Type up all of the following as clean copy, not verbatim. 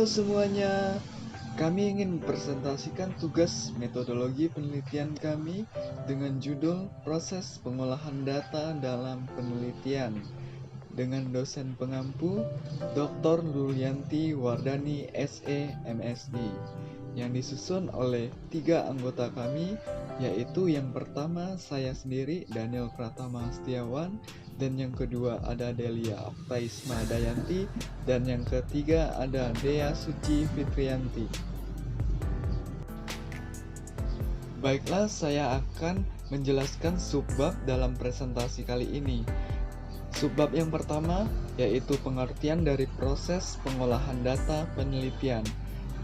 semuanya, kami ingin mempresentasikan tugas metodologi penelitian kami dengan judul Proses Pengolahan Data dalam Penelitian dengan dosen pengampu Dr. Lulianti Wardani SE MSD yang disusun oleh 3 anggota kami, yaitu yang pertama saya sendiri Daniel Pratama Setiawan, dan yang kedua ada Delia Oktaisma Dayanti, dan yang ketiga ada Dea Suci Fitrianti. Baiklah, saya akan menjelaskan subbab dalam presentasi kali ini. Subbab yang pertama yaitu pengertian dari proses pengolahan data penelitian.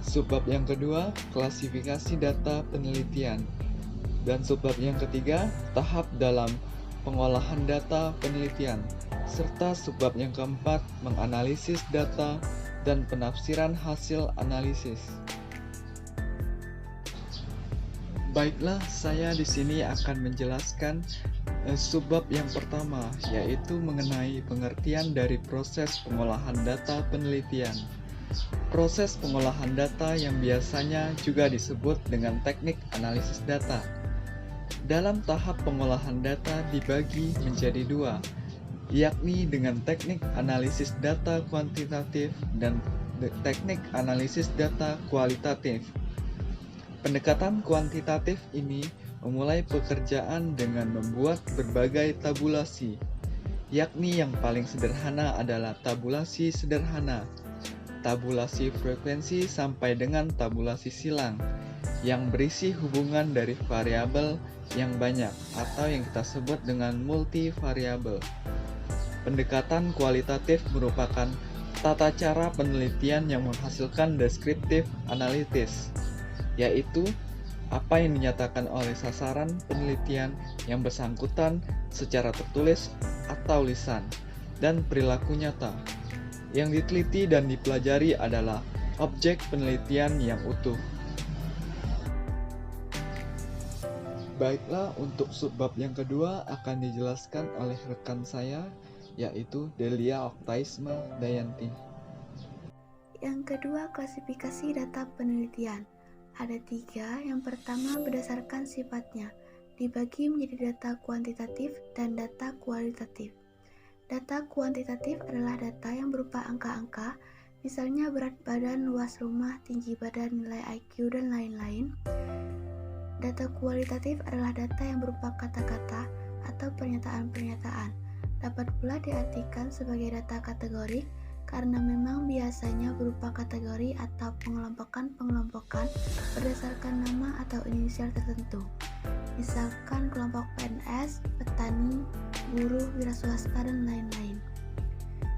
Subbab yang kedua, klasifikasi data penelitian. Dan subbab yang ketiga, tahap dalam pengolahan data penelitian. Serta subbab yang keempat, menganalisis data dan penafsiran hasil analisis. Baiklah, saya di sini akan menjelaskan subbab yang pertama, yaitu mengenai pengertian dari proses pengolahan data penelitian. Proses pengolahan data yang biasanya juga disebut dengan teknik analisis data. Dalam tahap pengolahan data dibagi menjadi dua, yakni dengan teknik analisis data kuantitatif dan teknik analisis data kualitatif. Pendekatan kuantitatif ini memulai pekerjaan dengan membuat berbagai tabulasi, yakni yang paling sederhana adalah tabulasi sederhana, tabulasi frekuensi sampai dengan tabulasi silang, yang berisi hubungan dari variabel yang banyak atau yang kita sebut dengan multivariabel. Pendekatan kualitatif merupakan tata cara penelitian yang menghasilkan deskriptif analitis, yaitu apa yang dinyatakan oleh sasaran penelitian yang bersangkutan secara tertulis atau lisan, dan perilaku nyata. Yang diteliti dan dipelajari adalah objek penelitian yang utuh. Baiklah, untuk subbab yang kedua akan dijelaskan oleh rekan saya, yaitu Delia Oktaisma Dayanti. Yang kedua, klasifikasi data penelitian. Ada 3. Yang pertama, berdasarkan sifatnya, dibagi menjadi data kuantitatif dan data kualitatif. Data kuantitatif adalah data yang berupa angka-angka, misalnya berat badan, luas rumah, tinggi badan, nilai IQ, dan lain-lain. Data kualitatif adalah data yang berupa kata-kata atau pernyataan-pernyataan. Dapat pula diartikan sebagai data kategorik, karena memang biasanya berupa kategori atau pengelompokan berdasarkan nama atau inisial tertentu. Misalkan kelompok PNS, petani, buruh, wira swasta, dan lain-lain.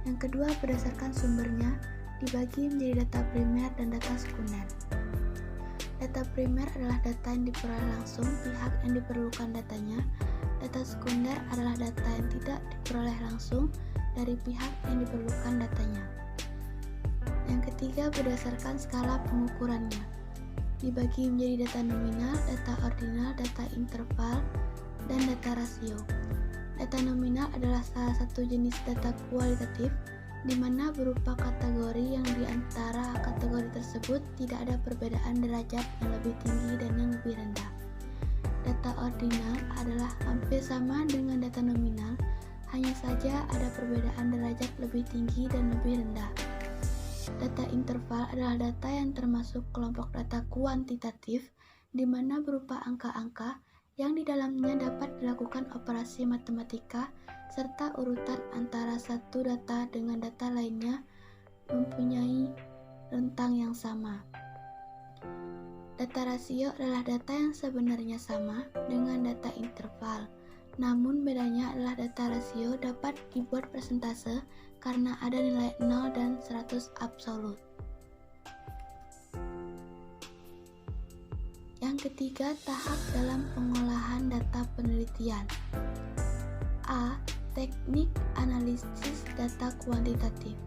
Yang kedua, berdasarkan sumbernya, dibagi menjadi data primer dan data sekunder. Data primer adalah data yang diperoleh langsung pihak yang diperlukan datanya. Data sekunder adalah data yang tidak diperoleh langsung dari pihak yang diperlukan datanya. Yang ketiga, berdasarkan skala pengukurannya, dibagi menjadi data nominal, data ordinal, data interval, dan data rasio. Data nominal adalah salah satu jenis data kualitatif, di mana berupa kategori yang di antara kategori tersebut tidak ada perbedaan derajat yang lebih tinggi dan yang lebih rendah. Data ordinal adalah hampir sama dengan data nominal, hanya saja ada perbedaan derajat lebih tinggi dan lebih rendah. Data interval adalah data yang termasuk kelompok data kuantitatif, di mana berupa angka-angka yang di dalamnya dapat dilakukan operasi matematika, serta urutan antara satu data dengan data lainnya mempunyai rentang yang sama. Data rasio adalah data yang sebenarnya sama dengan data interval. Namun bedanya adalah data rasio dapat dibuat persentase karena ada nilai 0 dan 100 absolut. Yang ketiga, tahap dalam pengolahan data penelitian. A. Teknik analisis data kuantitatif.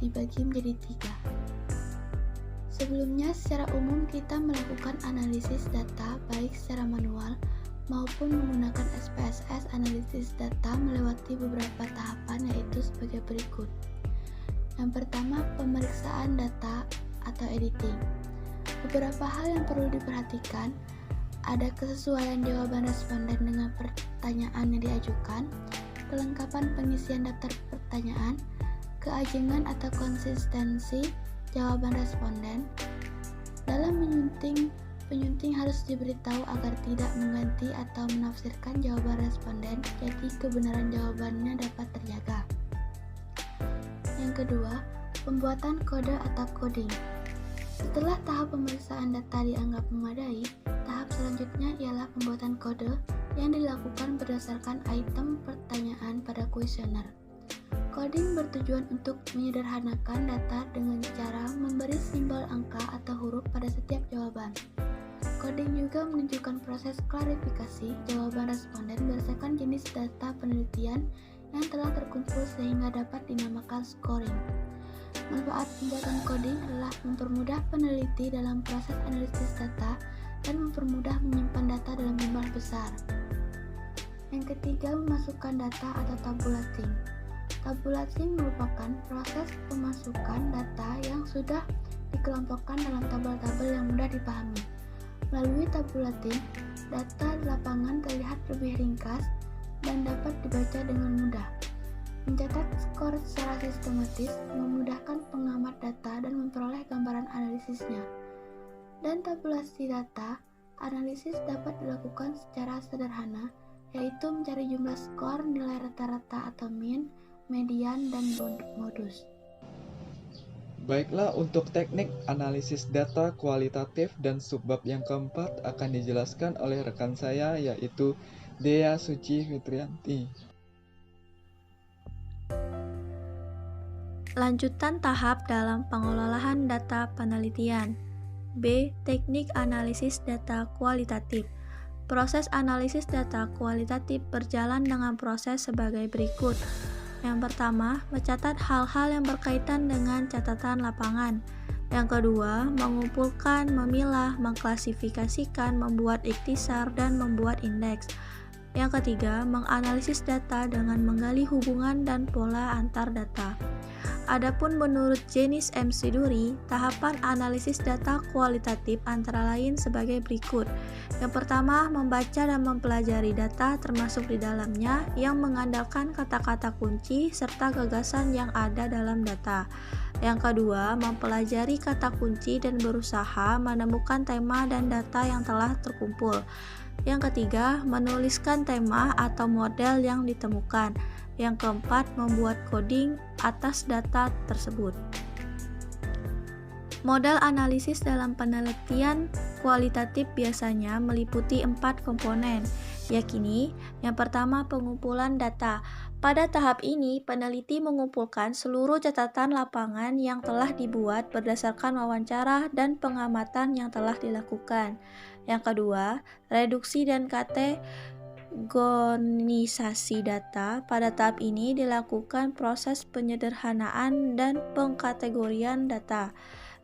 Dibagi menjadi 3. Sebelumnya, secara umum kita melakukan analisis data baik secara manual maupun menggunakan SPSS analisis data melewati beberapa tahapan, yaitu sebagai berikut. Yang pertama, pemeriksaan data atau editing. Beberapa hal yang perlu diperhatikan, ada kesesuaian jawaban responden dengan pertanyaan yang diajukan, kelengkapan pengisian daftar pertanyaan, keajengan atau konsistensi jawaban responden. Dalam penyunting harus diberitahu agar tidak mengganti atau menafsirkan jawaban responden, jadi kebenaran jawabannya dapat terjaga. Yang kedua, pembuatan kode atau coding. Setelah tahap pemeriksaan data dianggap memadai, tahap selanjutnya ialah pembuatan kode yang dilakukan berdasarkan item pertanyaan pada kuesioner. Coding bertujuan untuk menyederhanakan data dengan cara memberi simbol angka atau huruf pada setiap jawaban. Coding juga menunjukkan proses klarifikasi jawaban responden berdasarkan jenis data penelitian yang telah terkumpul sehingga dapat dinamakan scoring. Manfaat pembuatan coding adalah mempermudah peneliti dalam proses analisis data dan mempermudah menyimpan data dalam jumlah besar. Yang ketiga, memasukkan data atau tabulating. Tabulating merupakan proses pemasukan data yang sudah dikelompokkan dalam tabel-tabel yang mudah dipahami. Melalui tabulating, data di lapangan terlihat lebih ringkas dan dapat dibaca dengan mudah. Mencatat skor secara sistematis memudahkan pengamat data dan memperoleh gambaran analisisnya. Dan tabulasi data, analisis dapat dilakukan secara sederhana, yaitu mencari jumlah skor, nilai rata-rata atau mean, median, dan modus. Baiklah, untuk teknik analisis data kualitatif dan subbab yang keempat akan dijelaskan oleh rekan saya, yaitu Dea Suci Fitrianti. Lanjutan tahap dalam pengelolaan data penelitian. B. Teknik analisis data kualitatif. Proses analisis data kualitatif berjalan dengan proses sebagai berikut. Yang pertama, mencatat hal-hal yang berkaitan dengan catatan lapangan. Yang kedua, mengumpulkan, memilah, mengklasifikasikan, membuat ikhtisar, dan membuat indeks. Yang ketiga, menganalisis data dengan menggali hubungan dan pola antar data. Adapun menurut Jenis M. Siduri, tahapan analisis data kualitatif antara lain sebagai berikut. Yang pertama, membaca dan mempelajari data termasuk di dalamnya yang mengandalkan kata-kata kunci serta gagasan yang ada dalam data. Yang kedua, mempelajari kata kunci dan berusaha menemukan tema dan data yang telah terkumpul. Yang ketiga, menuliskan tema atau model yang ditemukan. Yang keempat, membuat coding atas data tersebut. Modal analisis dalam penelitian kualitatif biasanya meliputi 4 komponen, yakni yang pertama pengumpulan data. Pada tahap ini, peneliti mengumpulkan seluruh catatan lapangan yang telah dibuat berdasarkan wawancara dan pengamatan yang telah dilakukan. Yang kedua, reduksi dan kategorisasi data. Pada tahap ini dilakukan proses penyederhanaan dan pengkategorian data.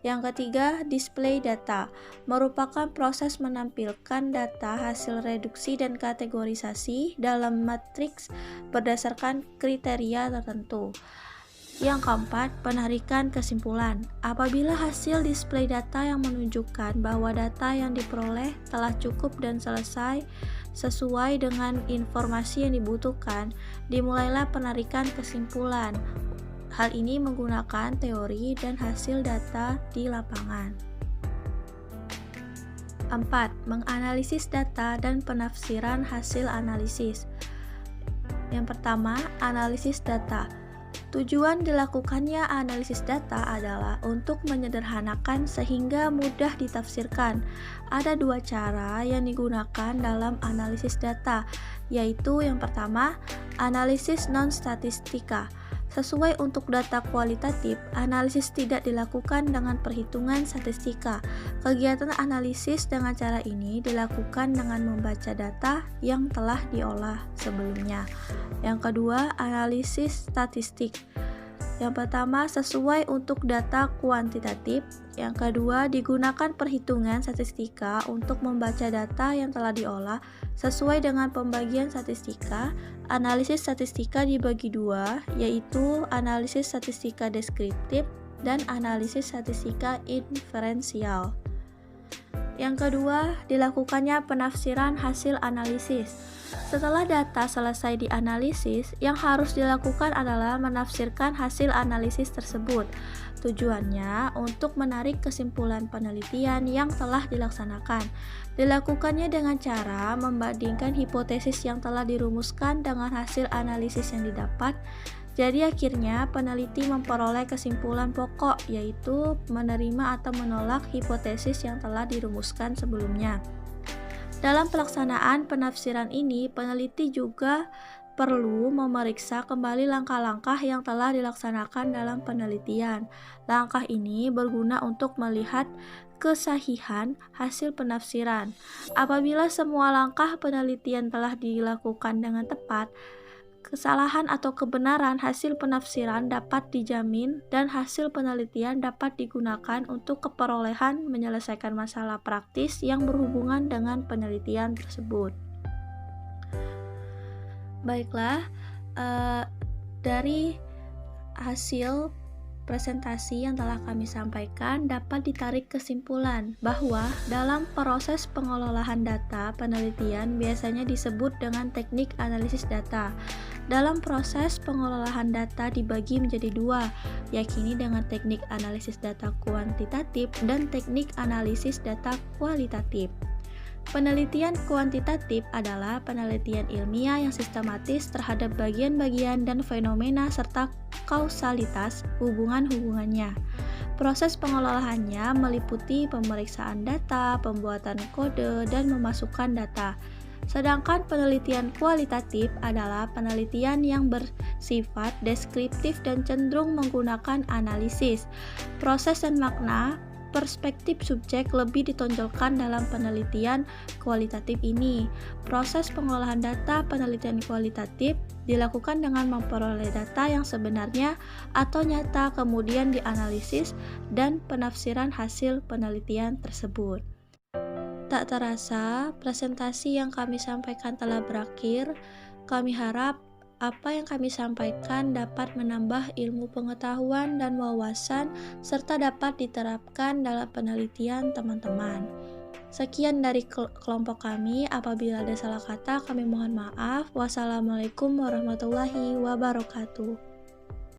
Yang ketiga, display data, merupakan proses menampilkan data hasil reduksi dan kategorisasi dalam matriks berdasarkan kriteria tertentu. Yang keempat, penarikan kesimpulan. Apabila hasil display data yang menunjukkan bahwa data yang diperoleh telah cukup dan selesai sesuai dengan informasi yang dibutuhkan, dimulailah penarikan kesimpulan. Hal ini menggunakan teori dan hasil data di lapangan. 4. Menganalisis data dan penafsiran hasil analisis. Yang pertama, analisis data. Tujuan dilakukannya analisis data adalah untuk menyederhanakan sehingga mudah ditafsirkan. Ada 2 cara yang digunakan dalam analisis data, yaitu yang pertama, analisis non-statistika. Sesuai untuk data kualitatif, analisis tidak dilakukan dengan perhitungan statistika. Kegiatan analisis dengan cara ini dilakukan dengan membaca data yang telah diolah sebelumnya. Yang kedua, analisis statistik. Yang pertama, sesuai untuk data kuantitatif. Yang kedua, digunakan perhitungan statistika untuk membaca data yang telah diolah sesuai dengan pembagian statistika. Analisis statistika dibagi dua, yaitu analisis statistika deskriptif dan analisis statistika inferensial. Yang kedua, dilakukannya penafsiran hasil analisis. Setelah data selesai dianalisis, yang harus dilakukan adalah menafsirkan hasil analisis tersebut. Tujuannya untuk menarik kesimpulan penelitian yang telah dilaksanakan. Dilakukannya dengan cara membandingkan hipotesis yang telah dirumuskan dengan hasil analisis yang didapat. Jadi akhirnya peneliti memperoleh kesimpulan pokok, yaitu menerima atau menolak hipotesis yang telah dirumuskan sebelumnya. Dalam pelaksanaan penafsiran ini, peneliti juga perlu memeriksa kembali langkah-langkah yang telah dilaksanakan dalam penelitian. Langkah ini berguna untuk melihat kesahihan hasil penafsiran. Apabila semua langkah penelitian telah dilakukan dengan tepat, kesalahan atau kebenaran hasil penafsiran dapat dijamin dan hasil penelitian dapat digunakan untuk keperolehan menyelesaikan masalah praktis yang berhubungan dengan penelitian tersebut. Baiklah, dari hasil presentasi yang telah kami sampaikan dapat ditarik kesimpulan bahwa dalam proses pengelolaan data penelitian biasanya disebut dengan teknik analisis data. Dalam proses pengelolaan data dibagi menjadi dua, yakni dengan teknik analisis data kuantitatif dan teknik analisis data kualitatif. Penelitian kuantitatif adalah penelitian ilmiah yang sistematis terhadap bagian-bagian dan fenomena serta kausalitas hubungan-hubungannya. Proses pengelolaannya meliputi pemeriksaan data, pembuatan kode, dan memasukkan data. Sedangkan penelitian kualitatif adalah penelitian yang bersifat deskriptif dan cenderung menggunakan analisis. Proses dan makna perspektif subjek lebih ditonjolkan dalam penelitian kualitatif ini. Proses pengolahan data penelitian kualitatif dilakukan dengan memperoleh data yang sebenarnya atau nyata, kemudian dianalisis dan penafsiran hasil penelitian tersebut. Tak terasa, presentasi yang kami sampaikan telah berakhir. Kami harap apa yang kami sampaikan dapat menambah ilmu pengetahuan dan wawasan serta dapat diterapkan dalam penelitian teman-teman. Sekian dari kelompok kami. Apabila ada salah kata, kami mohon maaf. Wassalamualaikum warahmatullahi wabarakatuh.